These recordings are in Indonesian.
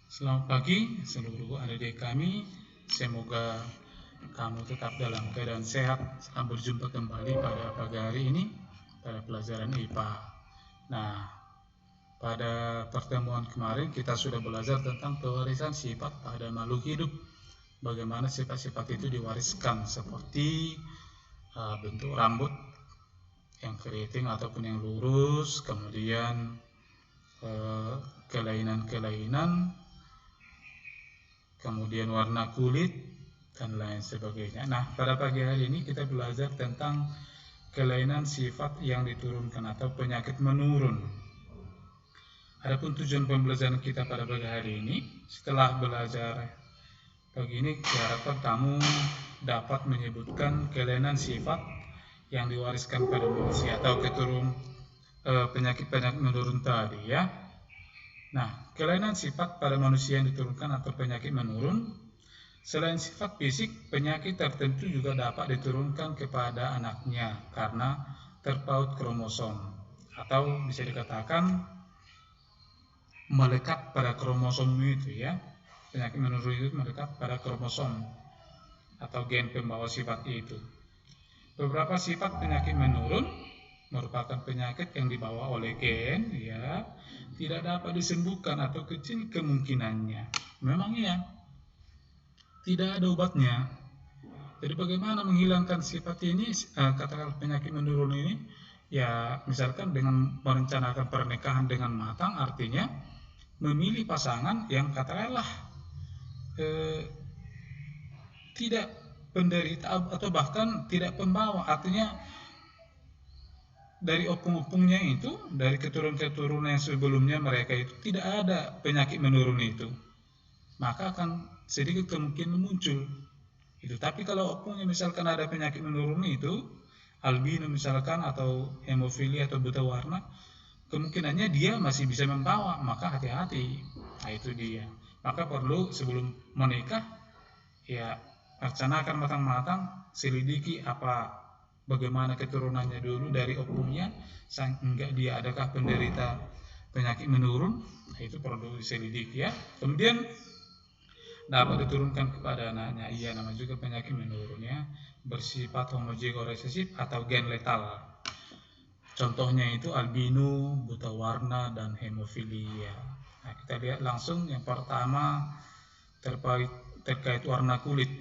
Selamat pagi seluruh adik-adik kami. Semoga kamu tetap dalam keadaan sehat. Selamat berjumpa kembali pada pagi hari ini pada pelajaran IPA. Nah, pada pertemuan kemarin kita sudah belajar tentang pewarisan sifat pada makhluk hidup. Bagaimana sifat-sifat itu diwariskan seperti bentuk rambut yang keriting ataupun yang lurus, kemudian kelainan-kelainan, kemudian warna kulit, dan lain sebagainya. Nah, pada pagi hari ini kita belajar tentang kelainan sifat yang diturunkan atau penyakit menurun. Adapun tujuan pembelajaran kita pada pagi hari ini, setelah belajar pagi ini, diharapkan kamu dapat menyebutkan kelainan sifat yang diwariskan pada manusia atau penyakit-penyakit menurun tadi ya. Nah, kelainan sifat pada manusia yang diturunkan atau penyakit menurun, selain sifat fisik, penyakit tertentu juga dapat diturunkan kepada anaknya karena terpaut kromosom, atau bisa dikatakan melekat pada kromosom itu ya. Penyakit menurun itu melekat pada kromosom atau gen pembawa sifat itu. Beberapa sifat penyakit menurun merupakan penyakit yang dibawa oleh gen ya, tidak dapat disembuhkan atau kecil kemungkinannya. Memang iya, tidak ada obatnya. Jadi bagaimana menghilangkan sifat ini, katakanlah penyakit menurun ini, ya misalkan dengan merencanakan pernikahan dengan matang, artinya memilih pasangan yang katakanlah tidak penderita atau bahkan tidak pembawa, artinya dari opung-opungnya itu, dari keturunan-keturunan yang sebelumnya mereka itu tidak ada penyakit menurun itu, maka akan sedikit kemungkinan muncul itu. Tapi kalau opungnya misalkan ada penyakit menurun itu, albino misalkan, atau hemofilia atau buta warna, kemungkinannya dia masih bisa membawa, maka hati-hati. Nah itu dia. Maka perlu sebelum menikah ya rencanakan matang-matang, selidiki bagaimana keturunannya dulu dari opungnya, sehingga dia adakah penderita penyakit menurun. Nah, itu perlu diselidiki ya. Kemudian dapat diturunkan kepada anaknya, iya nama juga penyakit menurun ya, bersifat homozigo resesif atau gen letal. Contohnya itu albino, buta warna, dan hemofilia. Nah, kita lihat langsung yang pertama terkait warna kulit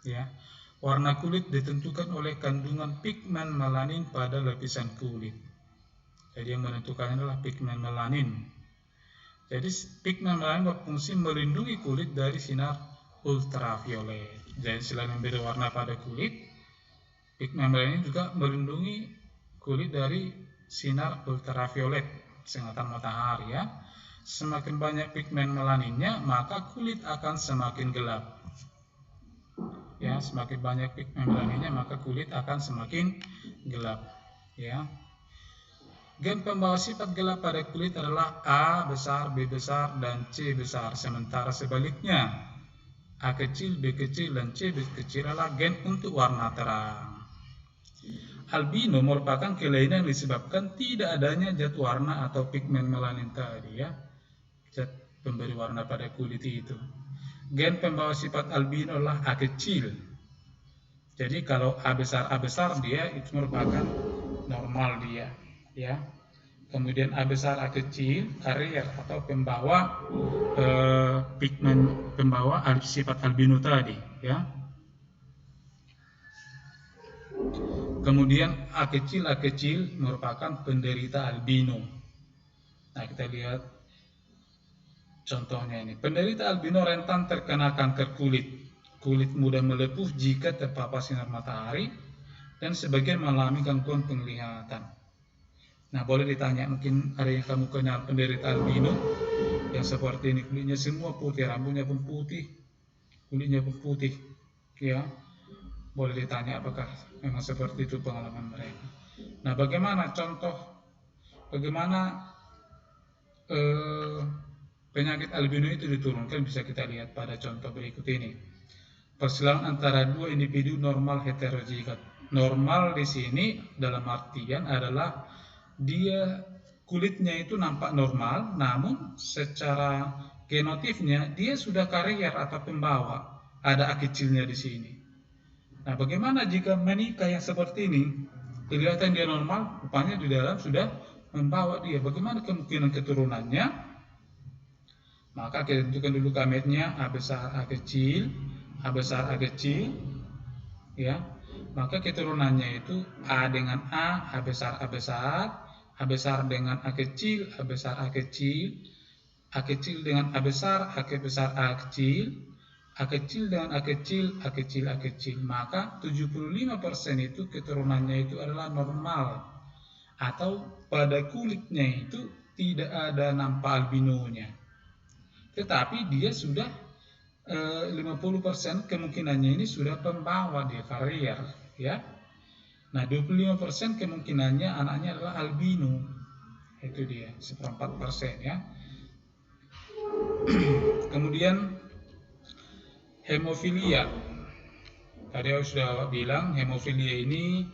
ya. Warna kulit ditentukan oleh kandungan pigmen melanin pada lapisan kulit. Jadi yang menentukannya adalah pigmen melanin. Jadi pigmen melanin berfungsi melindungi kulit dari sinar ultraviolet. Jadi selain memberi warna pada kulit, pigmen melanin juga melindungi kulit dari sinar ultraviolet, sengatan matahari ya. Semakin banyak pigmen melaninnya, maka kulit akan semakin gelap. Ya, semakin banyak pigmen melaninnya maka kulit akan semakin gelap ya. Gen pembawa sifat gelap pada kulit adalah A besar, B besar, dan C besar. Sementara sebaliknya, A kecil, B kecil, dan C kecil adalah gen untuk warna terang. Albino merupakan kelainan yang disebabkan tidak adanya zat warna atau pigmen melanin tadi ya, zat pemberi warna pada kulit itu. Gen pembawa sifat albino adalah A kecil. Jadi kalau A besar dia itu merupakan normal dia ya. Kemudian A besar A kecil carrier atau pembawa pigmen, pembawa sifat albino tadi ya. Kemudian A kecil merupakan penderita albino. Nah, kita lihat contohnya ini. Penderita albino rentan terkena kanker kulit. Kulit mudah melepuh jika terpapar sinar matahari, dan sebagian mengalami gangguan penglihatan. Nah, boleh ditanya, mungkin ada yang kamu kenal penderita albino yang seperti ini, kulitnya semua putih, rambutnya pun putih, kulitnya pun putih ya. Boleh ditanya apakah memang seperti itu pengalaman mereka. Nah, bagaimana penyakit albino itu diturunkan, bisa kita lihat pada contoh berikut ini. Perselisihan antara dua individu normal heterozigot. Normal di sini dalam artian adalah dia kulitnya itu nampak normal, namun secara genotifnya dia sudah karier atau pembawa, ada A kecilnya di sini. Nah, bagaimana jika menikah yang seperti ini? Kelihatan dia normal, rupanya di dalam sudah membawa dia. Bagaimana kemungkinan keturunannya? Maka kita tentukan dulu gametnya A besar A kecil, A besar A kecil, ya. Maka keturunannya itu A dengan A besar A besar dengan A kecil, A besar A kecil, A kecil dengan A besar besar A kecil, A kecil dengan A kecil, A kecil, A kecil. Maka 75% itu keturunannya itu adalah normal. Atau pada kulitnya itu tidak ada nampak albinonya. Tetapi dia sudah 50% kemungkinannya ini sudah pembawa, dia karier, ya. Nah, 25% kemungkinannya anaknya adalah albino. Itu dia, 1/4%, ya. Kemudian hemofilia. Tadi aku sudah bilang hemofilia ini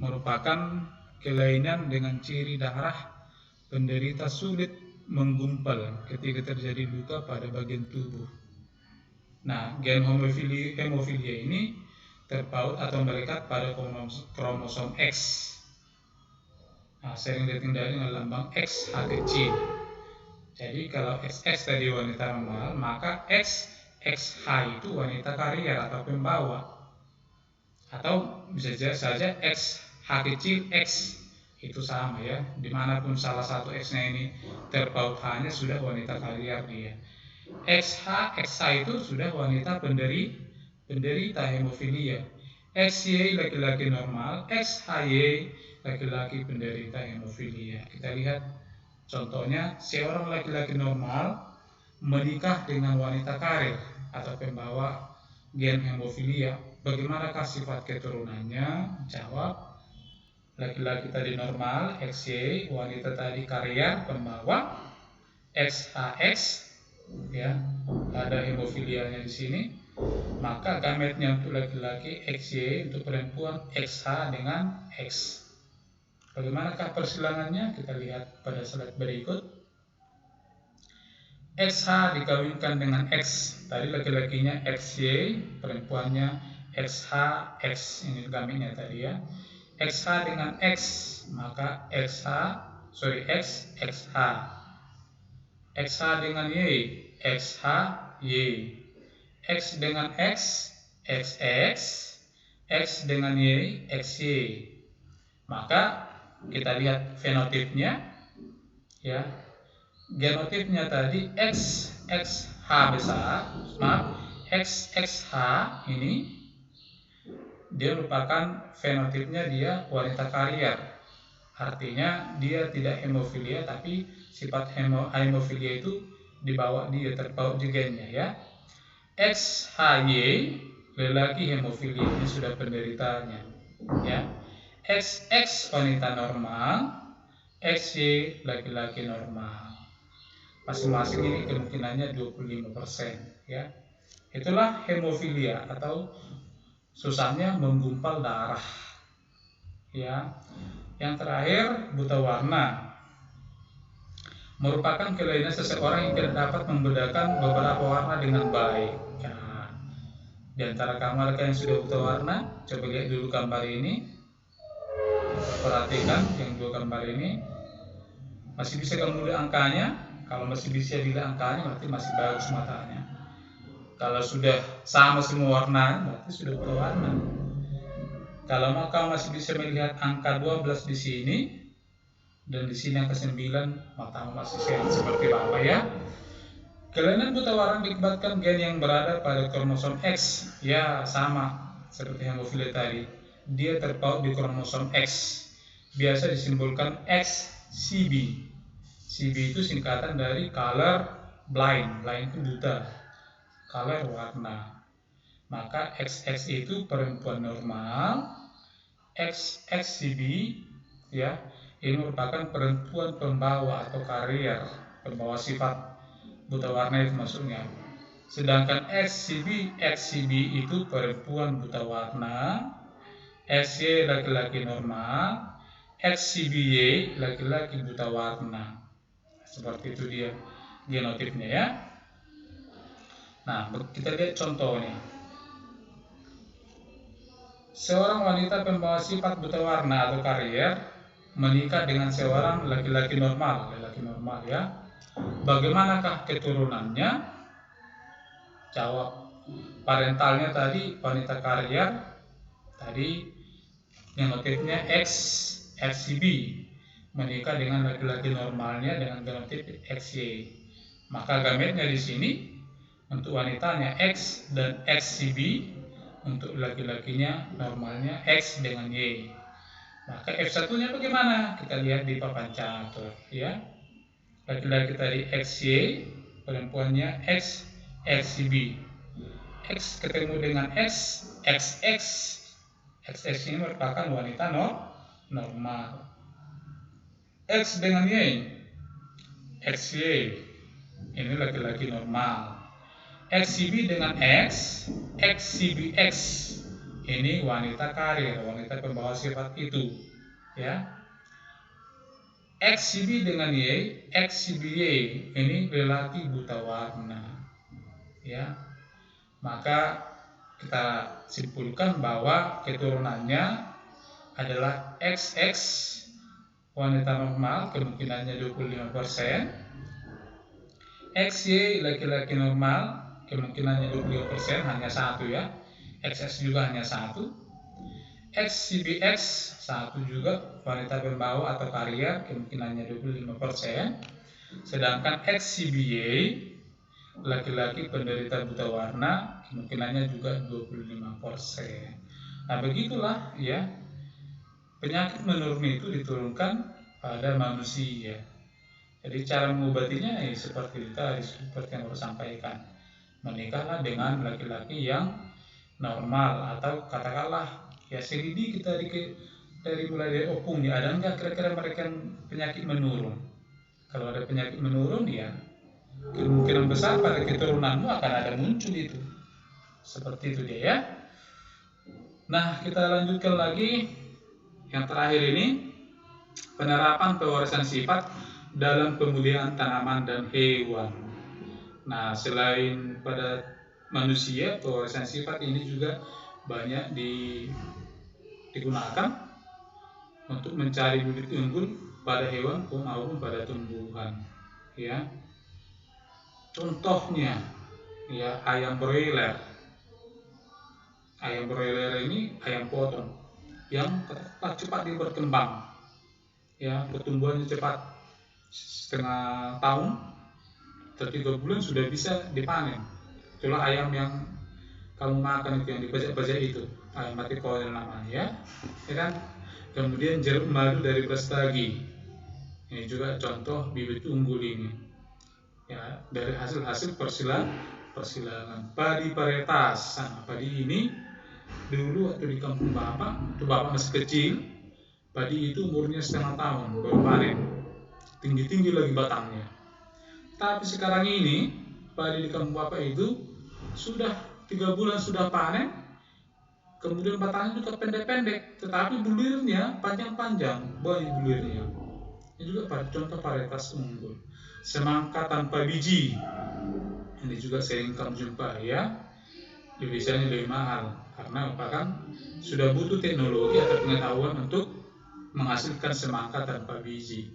merupakan kelainan dengan ciri darah penderita sulit menggumpal ketika terjadi luka pada bagian tubuh. Nah, gen hemofilia ini terpaut atau melekat pada kromosom X. Nah, sering ditandai dengan lambang X H kecil. Jadi kalau XX tadi wanita normal, maka XH itu wanita karier atau pembawa. Atau bisa saja XH kecil X itu sama, ya. Dimanapun salah satu X-nya ini terpaut hanya sudah wanita karier dia. XH itu sudah wanita penderita hemofilia. XY laki-laki normal, XHY laki-laki penderita hemofilia. Kita lihat contohnya, seorang laki-laki normal menikah dengan wanita karier atau pembawa gen hemofilia. Bagaimanakah sifat keturunannya? Jawab, laki-laki tadi normal, XY, wanita tadi karier, pembawa, XHX, ya, ada hemofilianya di sini. Maka gametnya untuk laki-laki XY, untuk perempuan XH dengan X. Bagaimanakah persilangannya? Kita lihat pada slide berikut. XH dikawinkan dengan X, tadi laki-lakinya XY, perempuannya XH, X, ini gametnya tadi, ya. XH dengan X, maka X, XH. XH dengan Y, XH, Y. X dengan X, XX. X dengan Y, XY. Maka kita lihat fenotipnya, ya. Genotipnya tadi XXH besar, XXH ini dia merupakan fenotipnya dia wanita karier. Artinya dia tidak hemofilia, tapi sifat hemofilia itu dibawa dia, terpaut di gennya, ya. XHY lelaki hemofilia, ini sudah penderitanya, ya. XX wanita normal, XY laki-laki normal. Masing-masing ini kemungkinannya 25%, ya. Itulah hemofilia atau susahnya menggumpal darah, ya. Yang terakhir, buta warna merupakan kelainan seseorang yang tidak dapat membedakan beberapa warna dengan baik. Nah, di antara kamu yang sudah buta warna, coba lihat dulu gambar ini, perhatikan yang dua gambar ini. Masih bisa kamu lihat angkanya? Kalau masih bisa dilihat angkanya, berarti masih bagus matanya. Kalau sudah sama semua warna, berarti sudah buta warna. Kalau kamu masih bisa melihat angka 12 di sini dan di sini angka 9, matamu masih sehat seperti Bapak, ya. Kelainan buta warna diakibatkan gen yang berada pada kromosom X, ya, sama seperti hemofilia tadi. Dia terpaut di kromosom X. Biasa disimbolkan XCB. CB itu singkatan dari color blind. Blind itu buta. Color warna. Maka XX itu perempuan normal, XXCB, ya, ini merupakan perempuan pembawa atau karier, pembawa sifat buta warna itu maksudnya. Sedangkan XCB itu perempuan buta warna, XY laki-laki normal, XCBY laki-laki buta warna. Seperti itu dia genotipnya, ya. Nah, kita lihat contohnya. Seorang wanita pembawa sifat buta warna atau karier menikah dengan seorang laki-laki normal ya. Bagaimanakah keturunannya? Jawab. Parentalnya tadi wanita karier, tadi genotipnya XXB, menikah dengan laki-laki normalnya dengan genotip XY. Maka gametnya di sini untuk wanitanya X dan XCB, untuk laki-lakinya normalnya X dengan Y. Maka F1-nya bagaimana? Kita lihat di papan catur ya. Laki-laki tadi XY, perempuannya X XCB. X ketemu dengan X XX. XX ini merupakan wanita normal. X dengan Y, XY, ini laki-laki normal. XCB dengan X, XCBX, ini wanita karir, wanita pembawa sifat itu, ya. XCB dengan Y, XCBY, ini lelaki buta warna, ya. Maka kita simpulkan bahwa keturunannya adalah XX, wanita normal, kemungkinannya 25%. XY, laki-laki normal, kemungkinannya 25%, hanya satu ya. XX juga hanya satu. XCBX satu juga, wanita pembawa atau karier, kemungkinannya 25%. Sedangkan XCBY, laki-laki penderita buta warna, kemungkinannya juga 25%. Nah, begitulah ya, penyakit menurun itu diturunkan pada manusia. Jadi cara mengobatinya seperti tadi, seperti yang saya sampaikan. Menikahlah dengan laki-laki yang normal, atau katakanlah ya selidiki kita dari mulai dari opungnya, ada nggak kira-kira mereka penyakit menurun. Kalau ada penyakit menurun ya kemungkinan besar pada keturunanmu akan ada muncul itu. Seperti itu dia ya. Nah, kita lanjutkan lagi yang terakhir ini, penerapan pewarisan sifat dalam pembudidayaan tanaman dan hewan. Nah, selain pada manusia, pewarisan sifat ini juga banyak digunakan untuk mencari bibit unggul pada hewan maupun pada tumbuhan. Ya, contohnya ya ayam broiler. Ayam broiler ini ayam potong yang cepat berkembang. Ya, pertumbuhannya cepat, setengah tahun atau 3 bulan sudah bisa dipanen. Itulah ayam yang kamu makan itu, yang dibajak-bajak itu, ayam mati koil namanya ya kan. Kemudian jeruk madu dari Brastagi, ini juga contoh bibit unggul ini ya, dari hasil persilangan. Padi varietas. Nah, padi ini dulu waktu di kampung bapak, waktu bapak masih kecil, padi itu umurnya setengah tahun baru panen, tinggi-tinggi lagi batangnya. Tapi sekarang ini padi di kampung bapak itu sudah 3 bulan sudah panen, kemudian batangnya juga pendek-pendek, tetapi bulirnya panjang-panjang, banyak bulirnya. Ini juga contoh varietas unggul. Semangka tanpa biji, ini juga sering kamu jumpa ya. Biasanya lebih mahal karena bahkan sudah butuh teknologi atau pengetahuan untuk menghasilkan semangka tanpa biji.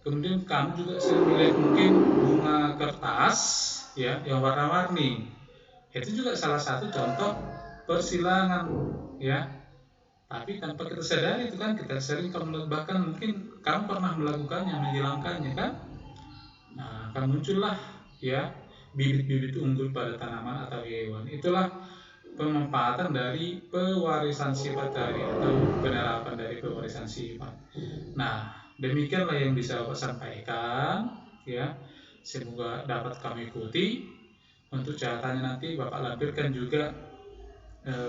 Kemudian kamu juga sering melihat mungkin bunga kertas ya yang warna-warni. Itu juga salah satu contoh persilangan ya. Tapi tanpa kita sadari itu kan, kita sering bahkan mungkin kamu pernah melakukannya, menghilangkannya kan. Nah, akan muncullah ya bibit-bibit unggul pada tanaman atau hewan. Itulah pemanfaatan dari pewarisan sifat tadi, atau penerapan dari pewarisan sifat. Nah, demikianlah yang bisa Bapak sampaikan ya. Semoga dapat kami ikuti. Untuk catatannya nanti Bapak lampirkan juga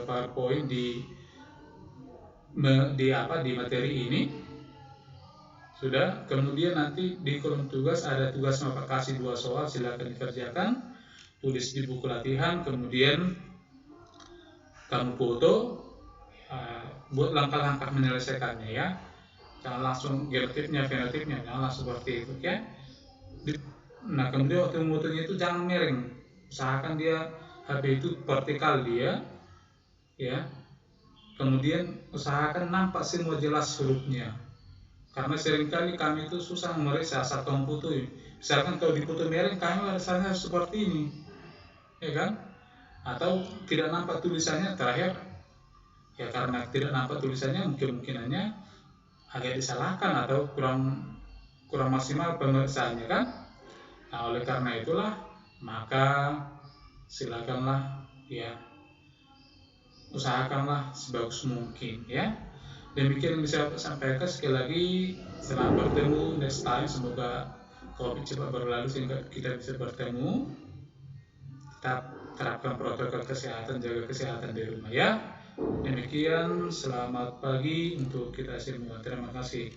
PowerPoint di materi ini. Sudah. Kemudian nanti di kolom tugas ada tugas Bapak kasih 2 soal, silakan dikerjakan. Tulis di buku latihan, kemudian kamu foto, buat langkah-langkah menyelesaikannya ya. Jangan langsung genotipnya, fenotipnya, jangan langsung seperti itu ya. Nah, kemudian waktu memotongnya itu jangan miring. Usahakan dia HP itu vertikal dia, ya. Kemudian usahakan nampak semua jelas hurufnya. Karena seringkali kami itu susah memeriksa saat kamu foto. Misalkan kalau di foto merah kami rasanya seperti ini, ya kan? Atau tidak nampak tulisannya terakhir, ya karena tidak nampak tulisannya mungkin-mungkinannya agak disalahkan atau kurang maksimal pemeriksaannya kan. Nah, oleh karena itulah maka silakanlah ya usahakanlah sebagus mungkin ya. Demikian yang bisa saya sampaikan. Sekali lagi selamat bertemu next time, semoga COVID cepat berlalu sehingga kita bisa bertemu. Tetap terapkan protokol kesehatan, jaga kesehatan di rumah ya. Demikian, selamat pagi untuk kita semua. Terima kasih.